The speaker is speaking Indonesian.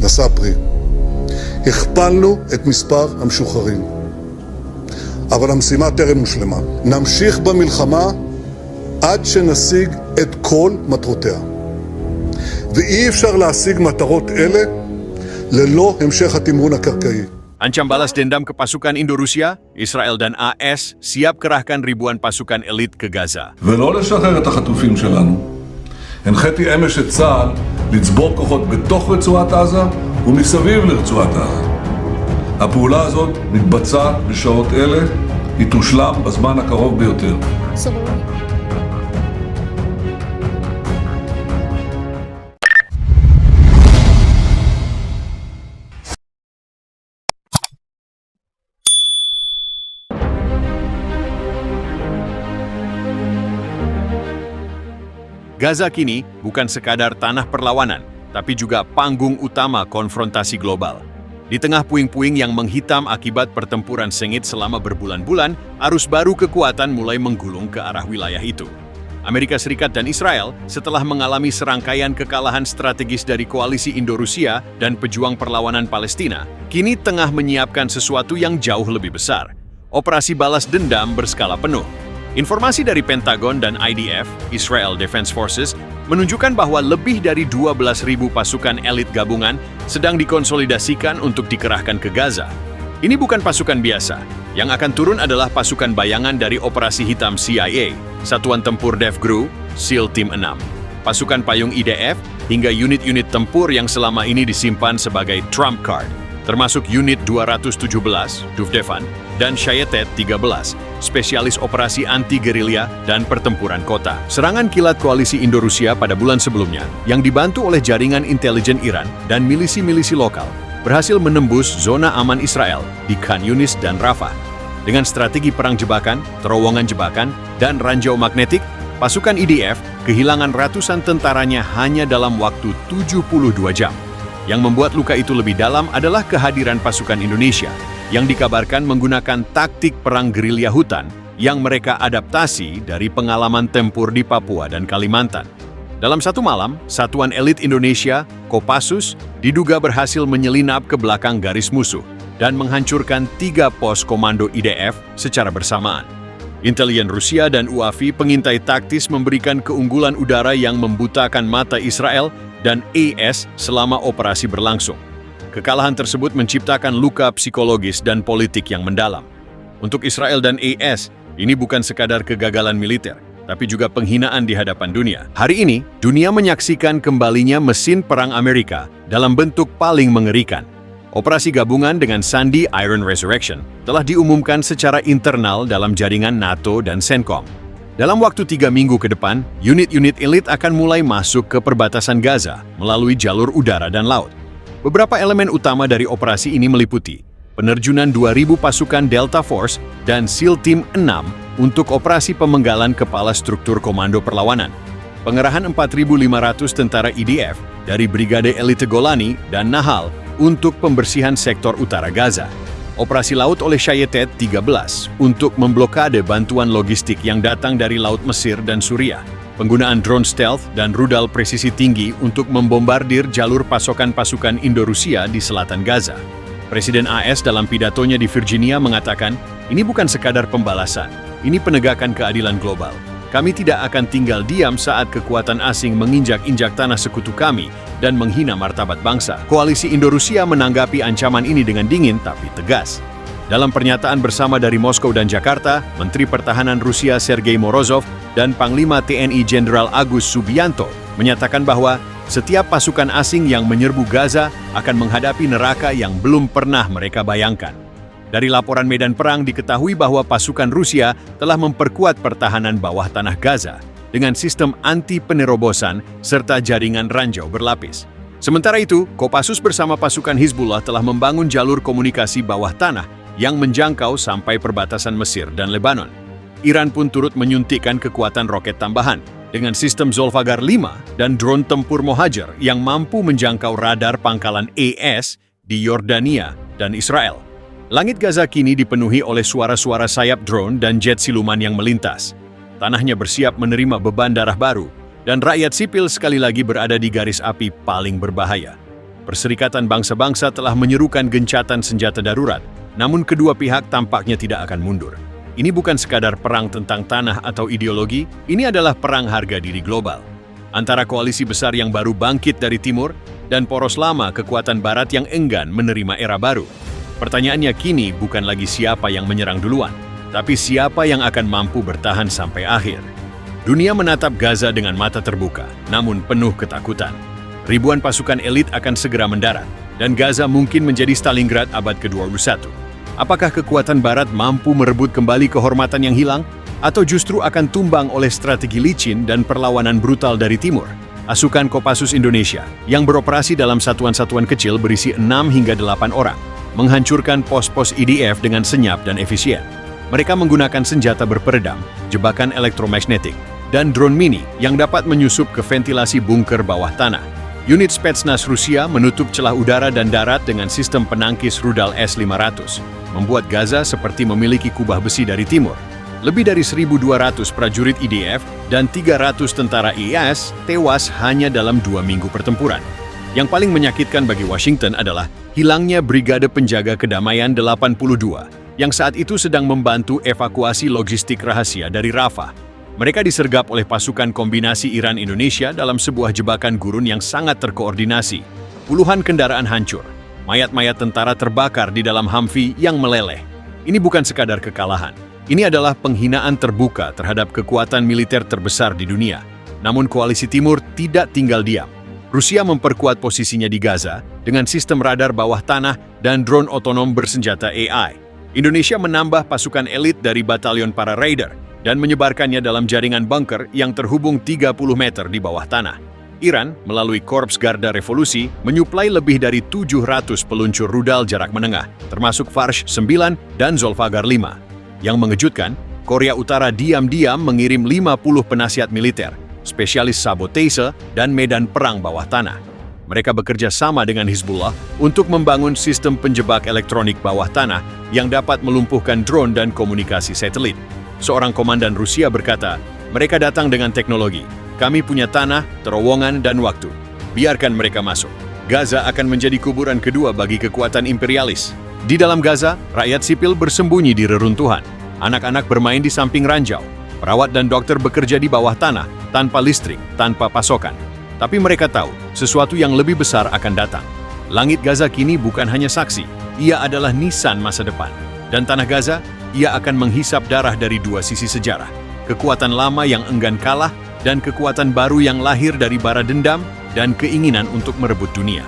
נשא פרי. הכפלנו את מספר המשוחררים. אבל המשימה טרם הושלמה. נמשיך במלחמה עד שנשיג את כל מטרותיה. ואי אפשר להשיג מטרות אלה ללא המשך התמרון הקרקעי. Ancam balas dendam ke pasukan Indo-Rusia, Israel dan AS siap kerahkan ribuan pasukan elit ke Gaza. ולא לשחרר את החטופים שלנו. הנחיתי אמש את צה"ל לצבור כוחות בתוך רצועת עזה ומסביב לרצועת עזה. הפעולה הזאת מתבצעת בשעות אלה, היא תושלם בזמן הקרוב ביותר. Gaza kini bukan sekadar tanah perlawanan, tapi juga panggung utama konfrontasi global. Di tengah puing-puing yang menghitam akibat pertempuran sengit selama berbulan-bulan, arus baru kekuatan mulai menggulung ke arah wilayah itu. Amerika Serikat dan Israel, setelah mengalami serangkaian kekalahan strategis dari koalisi Indo-Rusia dan pejuang perlawanan Palestina, kini tengah menyiapkan sesuatu yang jauh lebih besar. Operasi balas dendam berskala penuh. Informasi dari Pentagon dan IDF, Israel Defense Forces, menunjukkan bahwa lebih dari 12.000 pasukan elit gabungan sedang dikonsolidasikan untuk dikerahkan ke Gaza. Ini bukan pasukan biasa. Yang akan turun adalah pasukan bayangan dari Operasi Hitam CIA, Satuan Tempur Dev Gru, SEAL Team 6, pasukan payung IDF, hingga unit-unit tempur yang selama ini disimpan sebagai trump card, termasuk unit 217, Duvdevan, dan Shayetet 13, spesialis operasi anti-gerilya dan pertempuran kota. Serangan kilat koalisi Indo-Rusia pada bulan sebelumnya, yang dibantu oleh jaringan intelijen Iran dan milisi-milisi lokal, berhasil menembus zona aman Israel di Khan Yunis dan Rafah. Dengan strategi perang jebakan, terowongan jebakan, dan ranjau magnetik, pasukan IDF kehilangan ratusan tentaranya hanya dalam waktu 72 jam. Yang membuat luka itu lebih dalam adalah kehadiran pasukan Indonesia yang dikabarkan menggunakan taktik perang gerilya hutan yang mereka adaptasi dari pengalaman tempur di Papua dan Kalimantan. Dalam satu malam, Satuan Elit Indonesia, Kopassus, diduga berhasil menyelinap ke belakang garis musuh dan menghancurkan 3 pos komando IDF secara bersamaan. Intelijen Rusia dan UAV pengintai taktis memberikan keunggulan udara yang membutakan mata Israel dan AS selama operasi berlangsung. Kekalahan tersebut menciptakan luka psikologis dan politik yang mendalam. Untuk Israel dan AS, ini bukan sekadar kegagalan militer, tapi juga penghinaan di hadapan dunia. Hari ini, dunia menyaksikan kembalinya mesin perang Amerika dalam bentuk paling mengerikan. Operasi gabungan dengan sandi Iron Resurrection telah diumumkan secara internal dalam jaringan NATO dan CENTCOM. Dalam waktu 3 minggu ke depan, unit-unit elit akan mulai masuk ke perbatasan Gaza melalui jalur udara dan laut. Beberapa elemen utama dari operasi ini meliputi penerjunan 2.000 pasukan Delta Force dan SEAL Team 6 untuk operasi pemenggalan kepala struktur komando perlawanan, pengerahan 4.500 tentara IDF dari Brigade Elite Golani dan Nahal untuk pembersihan sektor utara Gaza, operasi laut oleh Shayetet 13 untuk memblokade bantuan logistik yang datang dari Laut Mesir dan Suriah, penggunaan drone stealth dan rudal presisi tinggi untuk membombardir jalur pasokan pasukan Indo-Rusia di selatan Gaza. Presiden AS dalam pidatonya di Virginia mengatakan, ini bukan sekadar pembalasan, ini penegakan keadilan global. Kami tidak akan tinggal diam saat kekuatan asing menginjak-injak tanah sekutu kami dan menghina martabat bangsa. Koalisi Indo-Rusia menanggapi ancaman ini dengan dingin tapi tegas. Dalam pernyataan bersama dari Moskow dan Jakarta, Menteri Pertahanan Rusia Sergei Morozov dan Panglima TNI Jenderal Agus Subianto menyatakan bahwa setiap pasukan asing yang menyerbu Gaza akan menghadapi neraka yang belum pernah mereka bayangkan. Dari laporan medan perang diketahui bahwa pasukan Rusia telah memperkuat pertahanan bawah tanah Gaza dengan sistem anti-penerobosan serta jaringan ranjau berlapis. Sementara itu, Kopassus bersama pasukan Hizbullah telah membangun jalur komunikasi bawah tanah yang menjangkau sampai perbatasan Mesir dan Lebanon. Iran pun turut menyuntikkan kekuatan roket tambahan dengan sistem Zolfaghar 5 dan drone tempur Mohajer yang mampu menjangkau radar pangkalan AS di Yordania dan Israel. Langit Gaza kini dipenuhi oleh suara-suara sayap drone dan jet siluman yang melintas. Tanahnya bersiap menerima beban darah baru, dan rakyat sipil sekali lagi berada di garis api paling berbahaya. Perserikatan Bangsa-Bangsa telah menyerukan gencatan senjata darurat, namun kedua pihak tampaknya tidak akan mundur. Ini bukan sekadar perang tentang tanah atau ideologi, ini adalah perang harga diri global. Antara koalisi besar yang baru bangkit dari timur dan poros lama kekuatan barat yang enggan menerima era baru. Pertanyaannya kini bukan lagi siapa yang menyerang duluan, tapi siapa yang akan mampu bertahan sampai akhir. Dunia menatap Gaza dengan mata terbuka, namun penuh ketakutan. Ribuan pasukan elit akan segera mendarat, dan Gaza mungkin menjadi Stalingrad abad ke-21. Apakah kekuatan barat mampu merebut kembali kehormatan yang hilang, atau justru akan tumbang oleh strategi licin dan perlawanan brutal dari timur? Pasukan Kopassus Indonesia, yang beroperasi dalam satuan-satuan kecil berisi 6 hingga 8 orang, menghancurkan pos-pos IDF dengan senyap dan efisien. Mereka menggunakan senjata berperedam, jebakan elektromagnetik, dan drone mini yang dapat menyusup ke ventilasi bunker bawah tanah. Unit Spetsnaz Rusia menutup celah udara dan darat dengan sistem penangkis rudal S-500, membuat Gaza seperti memiliki kubah besi dari timur. Lebih dari 1.200 prajurit IDF dan 300 tentara IS tewas hanya dalam 2 minggu pertempuran. Yang paling menyakitkan bagi Washington adalah hilangnya Brigade Penjaga Kedamaian 82, yang saat itu sedang membantu evakuasi logistik rahasia dari Rafah. Mereka disergap oleh pasukan kombinasi Iran-Indonesia dalam sebuah jebakan gurun yang sangat terkoordinasi. Puluhan kendaraan hancur, mayat-mayat tentara terbakar di dalam Humvee yang meleleh. Ini bukan sekadar kekalahan. Ini adalah penghinaan terbuka terhadap kekuatan militer terbesar di dunia. Namun koalisi timur tidak tinggal diam. Rusia memperkuat posisinya di Gaza dengan sistem radar bawah tanah dan drone otonom bersenjata AI. Indonesia menambah pasukan elit dari batalion para Raider dan menyebarkannya dalam jaringan bunker yang terhubung 30 meter di bawah tanah. Iran, melalui Korps Garda Revolusi, menyuplai lebih dari 700 peluncur rudal jarak menengah, termasuk Farsh 9 dan Zolfaghar 5. Yang mengejutkan, Korea Utara diam-diam mengirim 50 penasihat militer, spesialis sabotase, dan medan perang bawah tanah. Mereka bekerja sama dengan Hizbullah untuk membangun sistem penjebak elektronik bawah tanah yang dapat melumpuhkan drone dan komunikasi satelit. Seorang komandan Rusia berkata, mereka datang dengan teknologi. Kami punya tanah, terowongan, dan waktu. Biarkan mereka masuk. Gaza akan menjadi kuburan kedua bagi kekuatan imperialis. Di dalam Gaza, rakyat sipil bersembunyi di reruntuhan. Anak-anak bermain di samping ranjau. Perawat dan dokter bekerja di bawah tanah, tanpa listrik, tanpa pasokan. Tapi mereka tahu, sesuatu yang lebih besar akan datang. Langit Gaza kini bukan hanya saksi, ia adalah nisan masa depan. Dan tanah Gaza, ia akan menghisap darah dari dua sisi sejarah. Kekuatan lama yang enggan kalah dan kekuatan baru yang lahir dari bara dendam dan keinginan untuk merebut dunia.